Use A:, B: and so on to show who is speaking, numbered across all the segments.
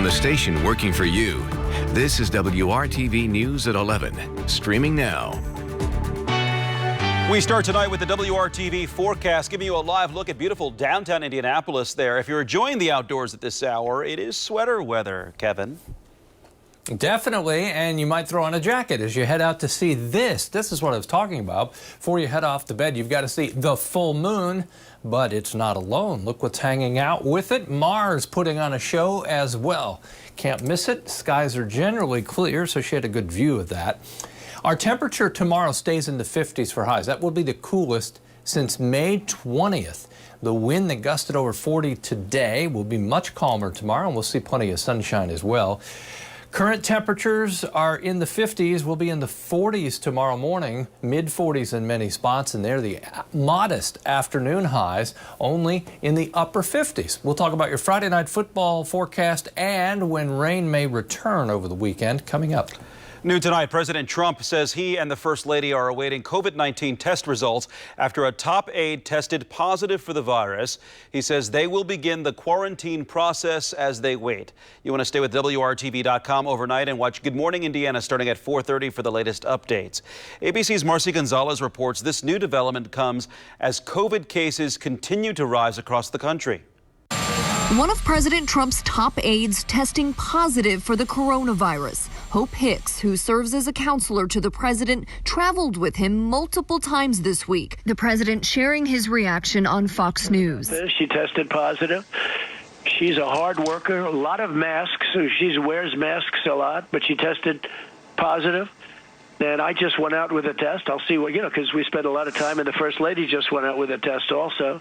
A: from the station working for you. This is WRTV News at 11, streaming now.
B: We start tonight with the WRTV forecast, giving you a live look at beautiful downtown Indianapolis there. If you're enjoying the outdoors at this hour, it is sweater weather, Kevin.
C: Definitely, and you might throw on a jacket as you head out to see this. This is what I was talking about. Before you head off to bed, you've got to see the full moon, but it's not alone. Look what's hanging out with it. Mars putting on a show as well. Can't miss it. Skies are generally clear, so she had a good view of that. Our temperature tomorrow stays in the 50s for highs. That will be the coolest since May 20th. The wind that gusted over 40 today will be much calmer tomorrow, and we'll see plenty of sunshine as well. Current temperatures are in the 50s. We'll be in the 40s tomorrow morning, mid-40s in many spots, and they're the modest afternoon highs, only in the upper 50s. We'll talk about your Friday night football forecast and when rain may return over the weekend coming up.
B: New tonight, President Trump says he and the First Lady are awaiting COVID-19 test results after a top aide tested positive for the virus. He says they will begin the quarantine process as they wait. You want to stay with WRTV.com overnight and watch Good Morning Indiana starting at 4:30 for the latest updates. ABC's Marcy Gonzalez reports this new development comes as COVID cases continue to rise across the country.
D: One of President Trump's top aides testing positive for the coronavirus. Hope Hicks, who serves as a counselor to the president, traveled with him multiple times this week. The president sharing his reaction on Fox News.
E: She tested positive. She's a hard worker, a lot of masks. So she wears masks a lot, but she tested positive. And I just went out with a test. I'll see what, because we spent a lot of time, and the First Lady just went out with a test also.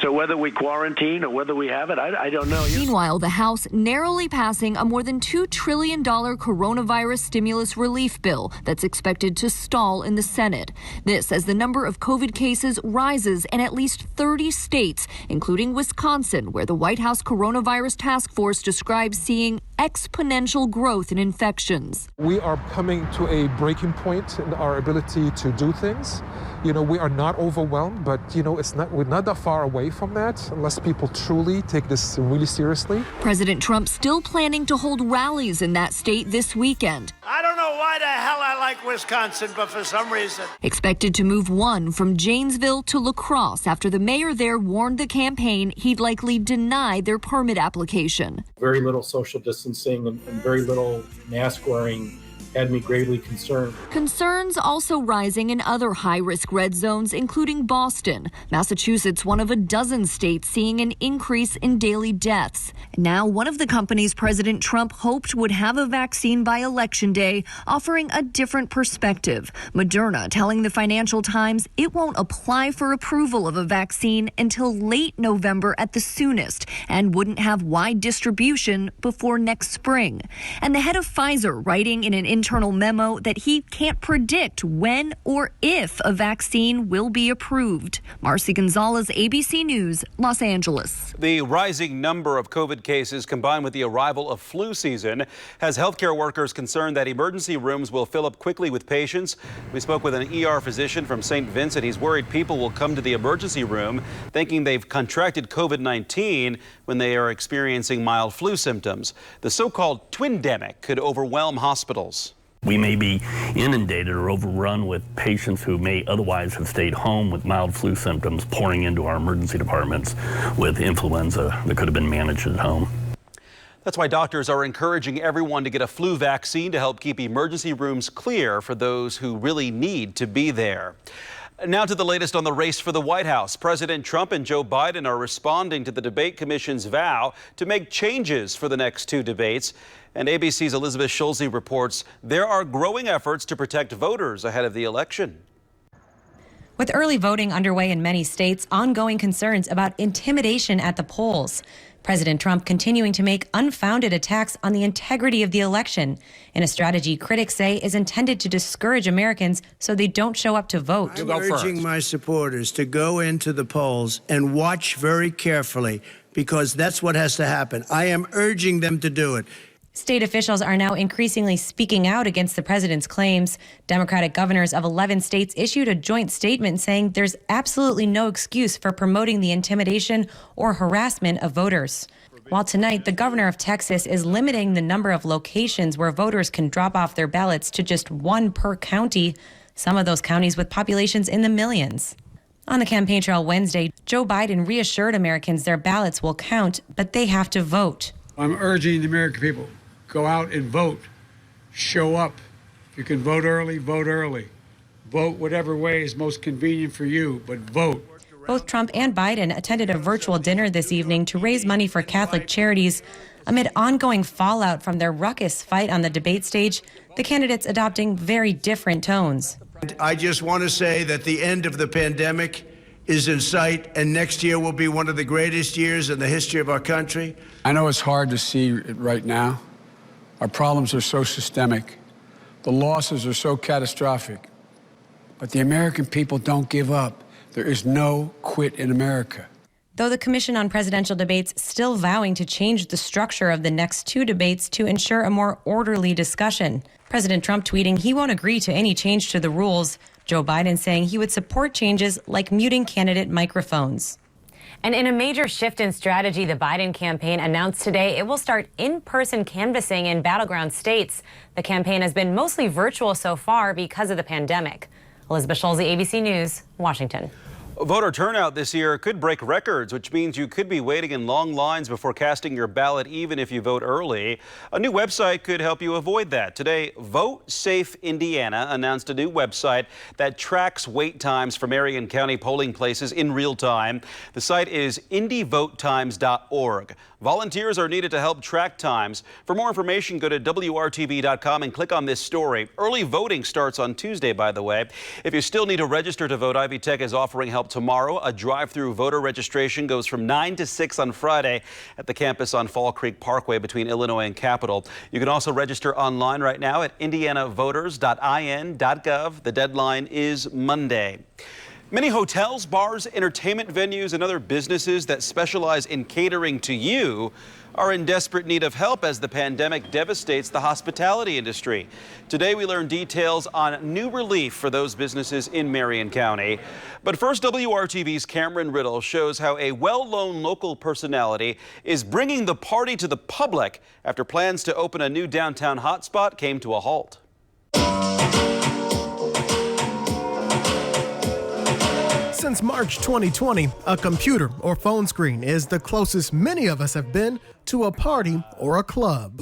E: So whether we quarantine or whether we have it, I don't know.
D: Meanwhile, the House narrowly passing a more than $2 trillion coronavirus stimulus relief bill that's expected to stall in the Senate. This as the number of COVID cases rises in at least 30 states, including Wisconsin, where the White House coronavirus task force describes seeing exponential growth in infections.
F: We are coming to a breaking point in our ability to do things. We are not overwhelmed, but we're not that far away from that unless people truly take this really seriously.
D: President Trump still planning to hold rallies in that state this weekend.
E: I don't know why the hell I like Wisconsin, but for some reason.
D: Expected to move one from Janesville to La Crosse after the mayor there warned the campaign he'd likely deny their permit application.
G: Very little social distancing and very little mask wearing had me gravely concerned.
D: Concerns also rising in other high-risk red zones, including Boston. Massachusetts, one of a dozen states seeing an increase in daily deaths. Now, one of the companies President Trump hoped would have a vaccine by Election Day, offering a different perspective. Moderna telling the Financial Times it won't apply for approval of a vaccine until late November at the soonest and wouldn't have wide distribution before next spring. And the head of Pfizer writing in an internal memo that he can't predict when or if a vaccine will be approved. Marcy Gonzalez, ABC News, Los Angeles.
B: The rising number of COVID cases combined with the arrival of flu season has healthcare workers concerned that emergency rooms will fill up quickly with patients. We spoke with an ER physician from St. Vincent. He's worried people will come to the emergency room thinking they've contracted COVID-19 when they are experiencing mild flu symptoms. The so-called twindemic could overwhelm hospitals.
H: We may be inundated or overrun with patients who may otherwise have stayed home with mild flu symptoms pouring into our emergency departments with influenza that could have been managed at home.
B: That's why doctors are encouraging everyone to get a flu vaccine to help keep emergency rooms clear for those who really need to be there. Now to the latest on the race for the White House. President Trump and Joe Biden are responding to the Debate Commission's vow to make changes for the next two debates. And ABC's Elizabeth Schulze reports there are growing efforts to protect voters ahead of the election.
I: With early voting underway in many states, ongoing concerns about intimidation at the polls. President Trump continuing to make unfounded attacks on the integrity of the election in a strategy critics say is intended to discourage Americans so they don't show up to vote.
J: I'm urging my supporters to go into the polls and watch very carefully because that's what has to happen. I am urging them to do it.
I: State officials are now increasingly speaking out against the president's claims. Democratic governors of 11 states issued a joint statement saying there's absolutely no excuse for promoting the intimidation or harassment of voters. while tonight the governor of Texas is limiting the number of locations where voters can drop off their ballots to just one per county, some of those counties with populations in the millions. On the campaign trail Wednesday, Joe Biden reassured Americans their ballots will count, but they have to vote.
K: I'm urging the American people, go out and vote. Show up. If you can vote early, vote early. Vote whatever way is most convenient for you, but vote.
I: Both Trump and Biden attended a virtual dinner this evening to raise money for Catholic charities. Amid ongoing fallout from their ruckus fight on the debate stage, the candidates adopting very different tones.
J: I just want to say that the end of the pandemic is in sight, and next year will be one of the greatest years in the history of our country.
K: I know it's hard to see it right now. Our problems are so systemic. The losses are so catastrophic. But the American people don't give up. There is no quit in America.
I: Though the Commission on Presidential Debates still vowing to change the structure of the next two debates to ensure a more orderly discussion. President Trump tweeting he won't agree to any change to the rules. Joe Biden saying he would support changes like muting candidate microphones.
L: And in a major shift in strategy, the Biden campaign announced today it will start in-person canvassing in battleground states. The campaign has been mostly virtual so far because of the pandemic. Elizabeth Schulze, ABC News, Washington.
B: Voter turnout this year could break records, which means you could be waiting in long lines before casting your ballot, even if you vote early. A new website could help you avoid that. Today, Vote Safe Indiana announced a new website that tracks wait times for Marion County polling places in real time. The site is indyvotetimes.org. Volunteers are needed to help track times. For more information, go to WRTV.com and click on this story. Early voting starts on Tuesday, by the way. If you still need to register to vote, Ivy Tech is offering help tomorrow. A drive-through voter registration goes from 9 to 6 on Friday at the campus on Fall Creek Parkway between Illinois and Capitol. You can also register online right now at indianavoters.in.gov. The deadline is Monday. Many hotels, bars, entertainment venues, and other businesses that specialize in catering to you are in desperate need of help as the pandemic devastates the hospitality industry. Today, we learn details on new relief for those businesses in Marion County. But first, WRTV's Cameron Riddle shows how a well-known local personality is bringing the party to the public after plans to open a new downtown hotspot came to a halt.
M: Since March 2020, a computer or phone screen is the closest many of us have been to a party or a club.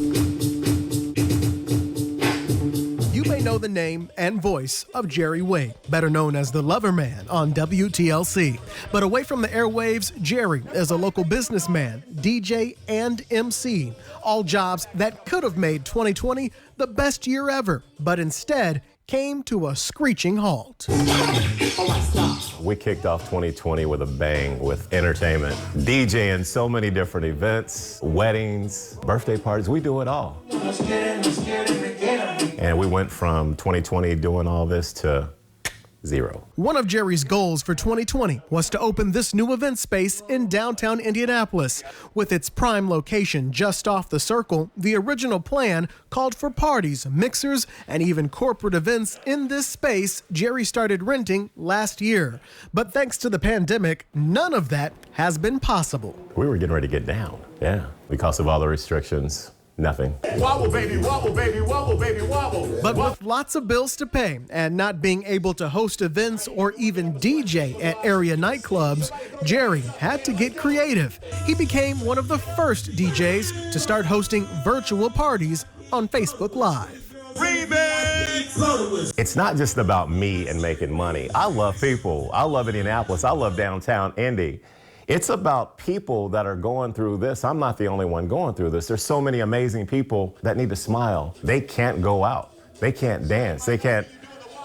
M: You may know the name and voice of Jerry Wade, better known as the Lover Man on WTLC. But away from the airwaves, Jerry is a local businessman, DJ, and MC. All jobs that could have made 2020 the best year ever, but instead came to a screeching halt.
N: We kicked off 2020 with a bang with entertainment, DJing so many different events, weddings, birthday parties, we do it all. And we went from 2020 doing all this to zero.
M: One of Jerry's goals for 2020 was to open this new event space in downtown Indianapolis. With its prime location just off the circle, the original plan called for parties, mixers, and even corporate events in this space Jerry started renting last year. But thanks to the pandemic, none of that has been possible.
N: We were getting ready to get down, because of all the restrictions. Nothing.
O: Wobble, baby, wobble, baby, wobble, baby, wobble.
M: But with lots of bills to pay and not being able to host events or even DJ at area nightclubs, Jerry had to get creative. He became one of the first DJs to start hosting virtual parties on Facebook Live.
N: It's not just about me and making money. I love people. I love Indianapolis. I love downtown Indy. It's about people that are going through this. I'm not the only one going through this. There's so many amazing people that need to smile. They can't go out. They can't dance. They can't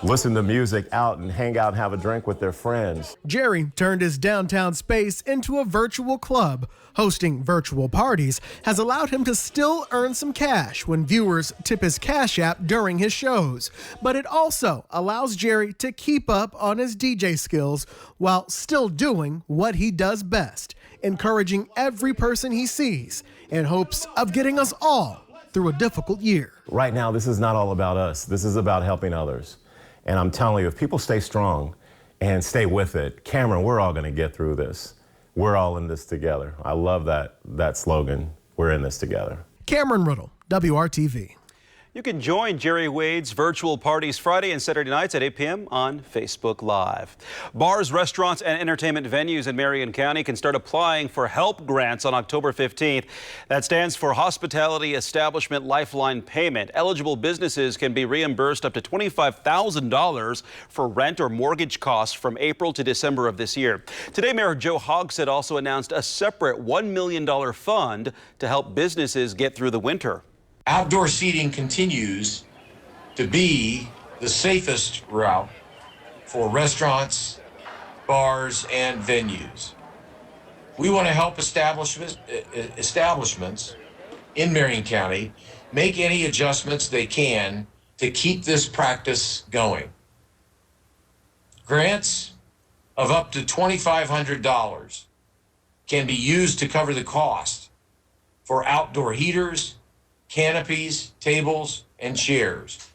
N: listen to music out and hang out and have a drink with their friends.
M: Jerry turned his downtown space into a virtual club. Hosting virtual parties has allowed him to still earn some cash when viewers tip his Cash App during his shows. But it also allows Jerry to keep up on his DJ skills while still doing what he does best, encouraging every person he sees in hopes of getting us all through a difficult year.
N: Right now, this is not all about us. This is about helping others. And I'm telling you, if people stay strong and stay with it, Cameron, we're all going to get through this. we're all in this together. I love that slogan, we're in this together.
M: Cameron Riddle, WRTV.
B: You can join Jerry Wade's virtual parties Friday and Saturday nights at 8 p.m. on Facebook Live. Bars, restaurants, and entertainment venues in Marion County can start applying for HELP grants on October 15th. That stands for Hospitality Establishment Lifeline Payment. Eligible businesses can be reimbursed up to $25,000 for rent or mortgage costs from April to December of this year. Today, Mayor Joe Hogsett also announced a separate $1 million fund to help businesses get through the winter.
P: Outdoor seating continues to be the safest route for restaurants, bars, and venues. We want to help establishments in Marion County make any adjustments they can to keep this practice going. Grants of up to $2,500 can be used to cover the cost for outdoor heaters, canopies, tables, and chairs,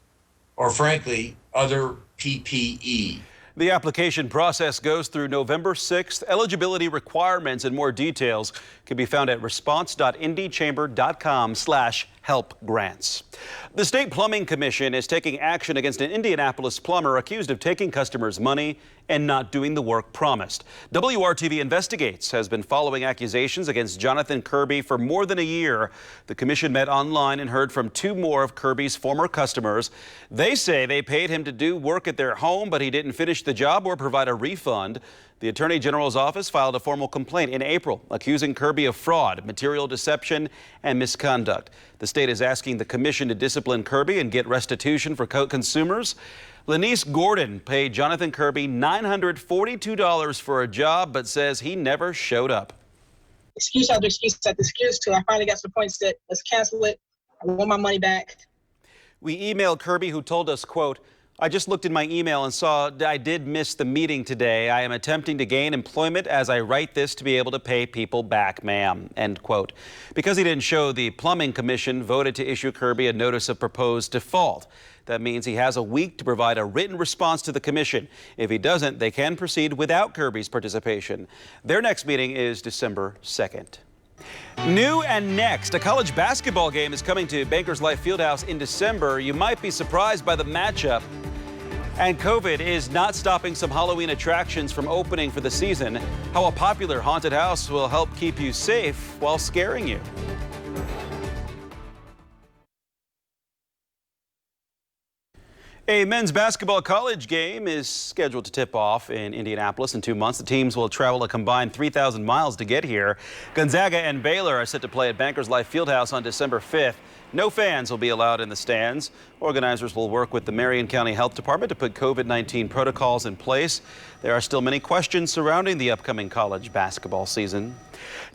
P: or frankly, other PPE.
B: The application process goes through November 6th. Eligibility requirements and more details can be found at response.indychamber.com/helpgrants. The State Plumbing Commission is taking action against an Indianapolis plumber accused of taking customers' money and not doing the work promised. WRTV Investigates has been following accusations against Jonathan Kirby for more than a year. The commission met online and heard from two more of Kirby's former customers. They say they paid him to do work at their home, but he didn't finish the job or provide a refund. The Attorney General's office filed a formal complaint in April accusing Kirby of fraud, material deception, and misconduct. The state is asking the commission to discipline Kirby and get restitution for consumers. Lanice Gordon paid Jonathan Kirby $942 for a job, but says he never showed up.
Q: Excuse after excuse after excuse till I finally got to the point that let's cancel it. I want my money back.
B: We emailed Kirby, who told us, quote, "I just looked in my email and saw I did miss the meeting today. I am attempting to gain employment as I write this to be able to pay people back, ma'am," end quote. Because he didn't show, the Plumbing Commission voted to issue Kirby a notice of proposed default. That means he has a week to provide a written response to the commission. If he doesn't, they can proceed without Kirby's participation. Their next meeting is December 2nd. New and next, a college basketball game is coming to Bankers Life Fieldhouse in December. You might be surprised by the matchup. And COVID is not stopping some Halloween attractions from opening for the season. How a popular haunted house will help keep you safe while scaring you. A men's basketball college game is scheduled to tip off in Indianapolis in 2 months. The teams will travel a combined 3,000 miles to get here. Gonzaga and Baylor are set to play at Bankers Life Fieldhouse on December 5th. No fans will be allowed in the stands. Organizers will work with the Marion County Health Department to put COVID-19 protocols in place. There are still many questions surrounding the upcoming college basketball season.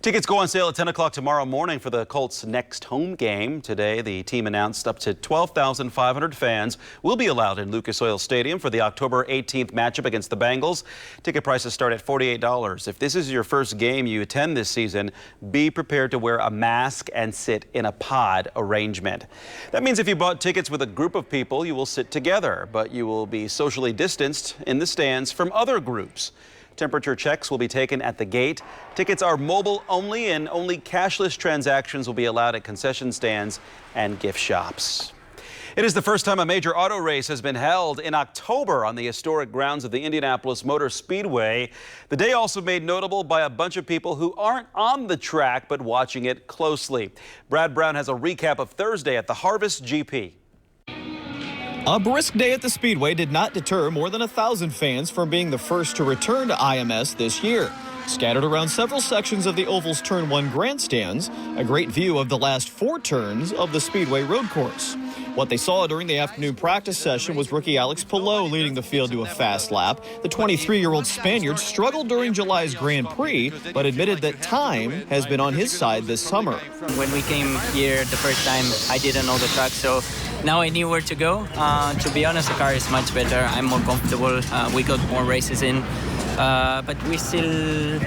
B: Tickets go on sale at 10 o'clock tomorrow morning for the Colts' next home game. Today, the team announced up to 12,500 fans will be allowed in Lucas Oil Stadium for the October 18th matchup against the Bengals. Ticket prices start at $48. If this is your first game you attend this season, be prepared to wear a mask and sit in a pod arrangement. That means if you bought tickets with a group of people, you will sit together, but you will be socially distanced in the stands from other groups. Temperature checks will be taken at the gate. Tickets are mobile only, and only cashless transactions will be allowed at concession stands and gift shops. It is the first time a major auto race has been held in October on the historic grounds of the Indianapolis Motor Speedway. The day also made notable by a bunch of people who aren't on the track but watching it closely. Brad Brown has a recap of Thursday at the Harvest GP.
R: A brisk day at the Speedway did not deter more than 1,000 fans from being the first to return to IMS this year. Scattered around several sections of the Oval's Turn 1 grandstands, a great view of the last 4 turns of the Speedway road course. What they saw during the afternoon practice session was rookie Alex Palou leading the field to a fast lap. The 23-year-old Spaniard struggled during July's Grand Prix, but admitted that time has been on his side this summer.
S: When we came here the first time, I didn't know the track, so now I knew where to go. To be honest, the car is much better. I'm more comfortable. We got more races in, but we're still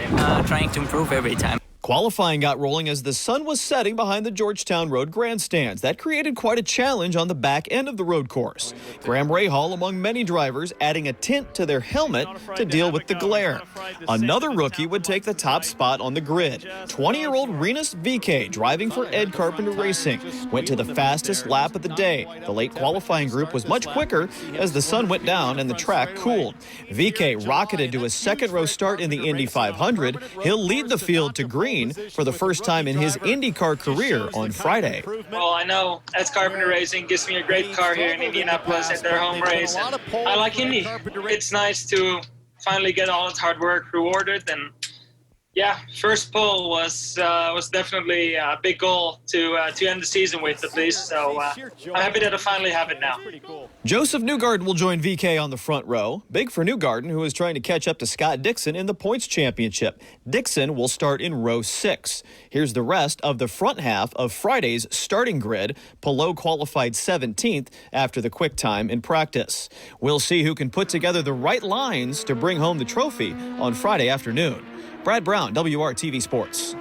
S: trying to improve every time.
R: Qualifying got rolling as the sun was setting behind the Georgetown Road grandstands. That created quite a challenge on the back end of the road course. Graham Rahal, among many drivers, adding a tint to their helmet to deal with the glare. Another rookie would take the top spot on the grid. 20-year-old Rinus VK, driving for Ed Carpenter Racing, went to the fastest lap of the day. The late qualifying group was much quicker as the sun went down and the track cooled. VK rocketed to a second-row start in the Indy 500. He'll lead the field to green for the first time in his IndyCar career on Friday.
T: Well, I know Ed Carpenter Racing gives me a great car here in Indianapolis at their home race. And I like Indy. It's nice to finally get all its hard work rewarded. And yeah, first pole was definitely a big goal to end the season with, at least. So I'm happy that I finally have it now.
R: Joseph Newgarden will join VK on the front row. Big for Newgarden, who is trying to catch up to Scott Dixon in the points championship. Dixon will start in row 6. Here's the rest of the front half of Friday's starting grid. Palou qualified 17th after the quick time in practice. We'll see who can put together the right lines to bring home the trophy on Friday afternoon. Brad Brown, WRTV Sports.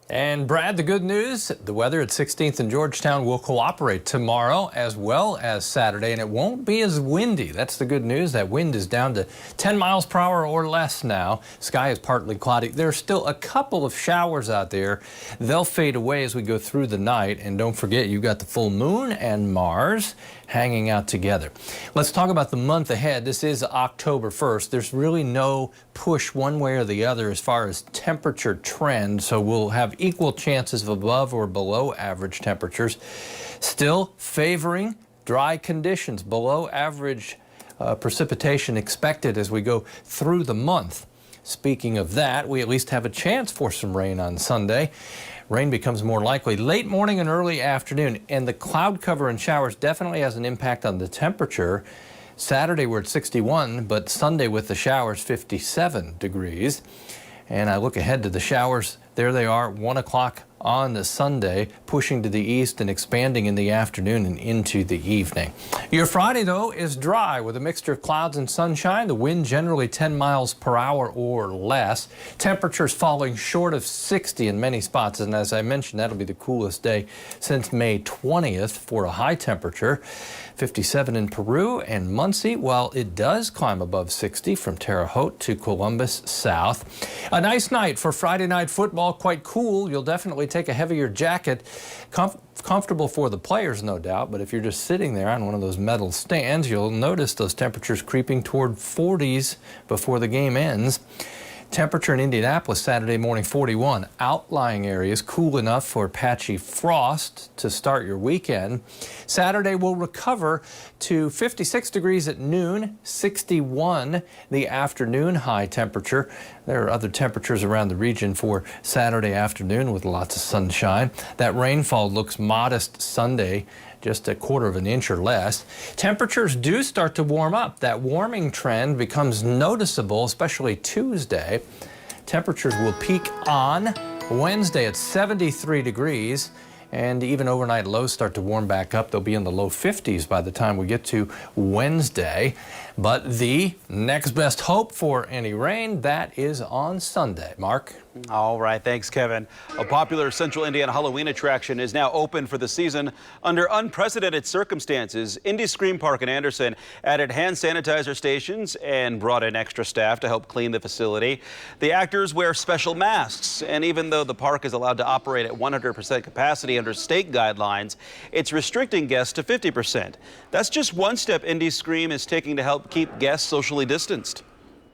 C: And Brad, the good news, the weather at 16th and Georgetown will cooperate tomorrow as well as Saturday, and it won't be as windy. That's the good news. That wind is down to 10 miles per hour or less now. Sky is partly cloudy. There's still a couple of showers out there. They'll fade away as we go through the night. And don't forget, you've got the full moon and Mars hanging out together. Let's talk about the month ahead. This is October 1st. There's really no push one way or the other as far as temperature trend, so we'll have equal chances of above or below average temperatures. Still favoring dry conditions, below average precipitation expected as we go through the month. Speaking of that, we at least have a chance for some rain on Sunday. Rain becomes more likely late morning and early afternoon, and the cloud cover and showers definitely has an impact on the temperature. Saturday we're at 61, but Sunday with the showers 57 degrees. And I look ahead to the showers. There they are, 1 o'clock on the Sunday, pushing to the east and expanding in the afternoon and into the evening. Your Friday, though, is dry with a mixture of clouds and sunshine. The wind generally 10 miles per hour or less. Temperatures falling short of 60 in many spots. And as I mentioned, that'll be the coolest day since May 20th for a high temperature. 57 in Peru and Muncie, while it does climb above 60 from Terre Haute to Columbus south. A nice night for Friday night football, quite cool. You'll definitely take a heavier jacket. Comfortable for the players, no doubt, but if you're just sitting there on one of those metal stands, you'll notice those temperatures creeping toward 40s before the game ends. Temperature in Indianapolis Saturday morning 41. Outlying areas cool enough for patchy frost to start your weekend. Saturday will recover to 56 degrees at noon, 61 the afternoon high temperature. There are other temperatures around the region for Saturday afternoon with lots of sunshine. That rainfall looks modest Sunday, just a quarter of an inch or less. Temperatures do start to warm up. That warming trend becomes noticeable, especially Tuesday. Temperatures will peak on Wednesday at 73 degrees. And even overnight lows start to warm back up. They'll be in the low 50s by the time we get to Wednesday. But the next best hope for any rain, that is on Sunday. Mark?
B: All right, thanks, Kevin. A popular Central Indiana Halloween attraction is now open for the season. Under unprecedented circumstances, Indy Scream Park in Anderson added hand sanitizer stations and brought in extra staff to help clean the facility. The actors wear special masks, and even though the park is allowed to operate at 100% capacity under state guidelines, it's restricting guests to 50%. That's just one step Indy Scream is taking to help keep guests socially distanced.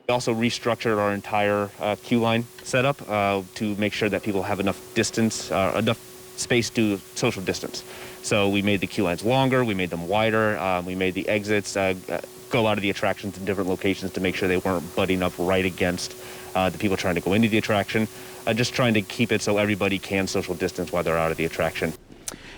U: We also restructured our entire queue line setup to make sure that people have enough distance, enough space to social distance. So we made the queue lines longer, we made them wider, we made the exits go out of the attractions in different locations to make sure they weren't butting up right against the people trying to go into the attraction. Just trying to keep it so everybody can social distance while they're out of the attraction.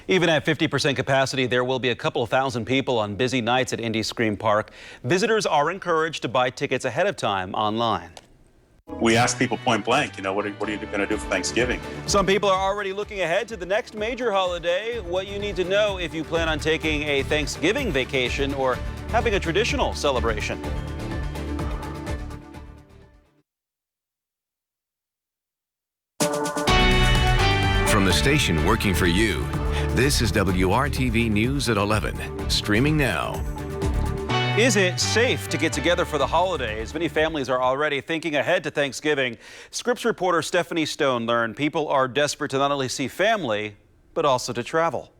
B: Even at 50% capacity, there will be a couple of thousand people on busy nights at Indy Scream Park. Visitors are encouraged to buy tickets ahead of time online.
V: We asked people point blank, what are you going to do for Thanksgiving?
B: Some people are already looking ahead to the next major holiday. What you need to know if you plan on taking a Thanksgiving vacation or having a traditional celebration.
A: from the station working for you. This is WRTV News at 11, streaming now.
B: Is it safe to get together for the holidays? Many families are already thinking ahead to Thanksgiving. Scripps reporter Stephanie Stone learned people are desperate to not only see family, but also to travel.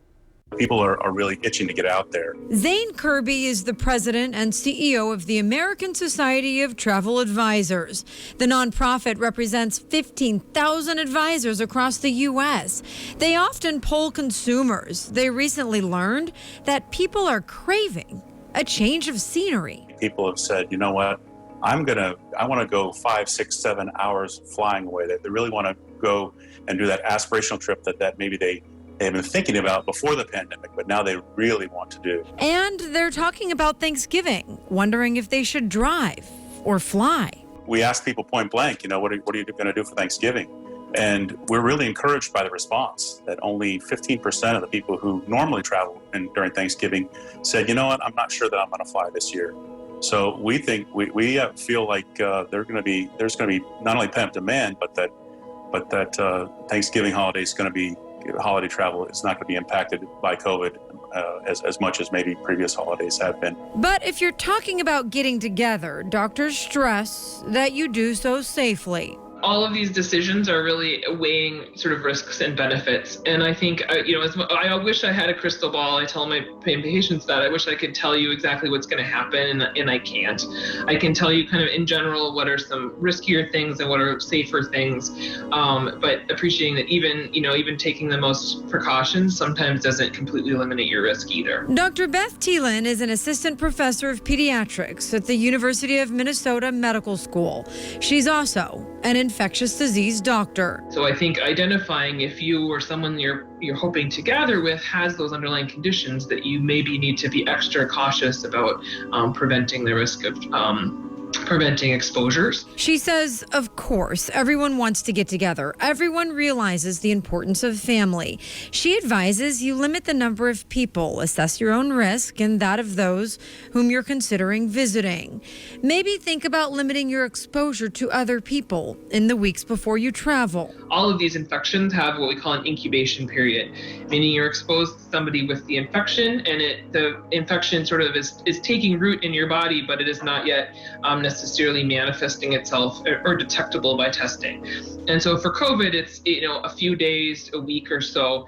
V: People are really itching to get out there.
F: Zane Kirby is the president and CEO of the American Society of Travel Advisors. The nonprofit represents 15,000 advisors across the U.S. They often poll consumers. They recently learned that people are craving a change of scenery.
V: People have said, you know what, I want to go 5, 6, 7 hours flying away. They really want to go and do that aspirational trip that maybe they have been thinking about before the pandemic, but now they really want to do.
F: And they're talking about Thanksgiving, wondering if they should drive or fly.
V: We asked people point blank, you know, what are you going to do for Thanksgiving? And we're really encouraged by the response that only 15% of the people who normally travel during Thanksgiving said, you know what, I'm not sure that I'm going to fly this year. So we think we feel like there's going to be not only pent-up demand, but that Thanksgiving holiday is going to be holiday travel is not going to be impacted by COVID as much as maybe previous holidays have been.
F: But if you're talking about getting together, doctors stress that you do so safely.
W: All of these decisions are really weighing sort of risks and benefits. And I think, I wish I had a crystal ball. I tell my patients that I wish I could tell you exactly what's going to happen, and I can't. I can tell you kind of in general what are some riskier things and what are safer things. But appreciating that even taking the most precautions sometimes doesn't completely eliminate your risk either.
F: Dr. Beth Thielen is an assistant professor of pediatrics at the University of Minnesota Medical School. She's also an infectious disease doctor.
W: So I think identifying if you or someone you're hoping to gather with has those underlying conditions that you maybe need to be extra cautious about preventing the risk of preventing exposures.
F: She says, of course, everyone wants to get together. Everyone realizes the importance of family. She advises you limit the number of people, assess your own risk and that of those whom you're considering visiting. Maybe think about limiting your exposure to other people in the weeks before you travel.
W: All of these infections have what we call an incubation period, meaning you're exposed to somebody with the infection and the infection sort of is taking root in your body, but it is not yet necessarily manifesting itself or detectable by testing. And so for COVID, it's a few days, a week or so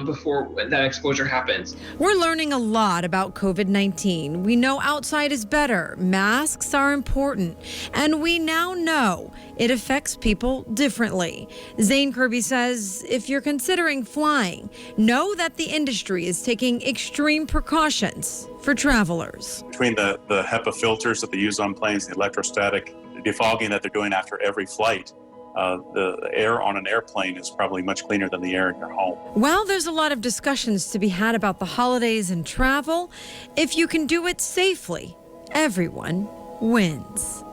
W: before that exposure happens.
F: We're learning a lot about COVID-19. We know outside is better, masks are important, and we now know it affects people differently. Zane Kirby says if you're considering flying, know that the industry is taking extreme precautions for travelers.
V: Between the HEPA filters that they use on planes, the electrostatic defogging that they're doing after every flight, the air on an airplane is probably much cleaner than the air in your home.
F: While there's a lot of discussions to be had about the holidays and travel, if you can do it safely, everyone wins.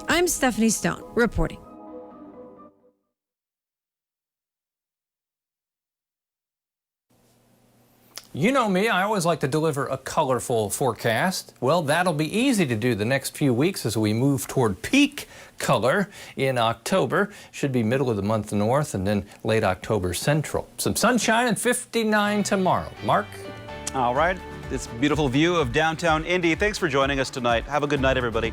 F: I'm Stephanie Stone, reporting.
C: You know me, I always like to deliver a colorful forecast. Well, that'll be easy to do the next few weeks as we move toward peak color in October. Should be middle of the month north and then late October central. Some sunshine and 59 tomorrow. Mark?
B: All right, this beautiful view of downtown Indy. Thanks for joining us tonight. Have a good night, everybody.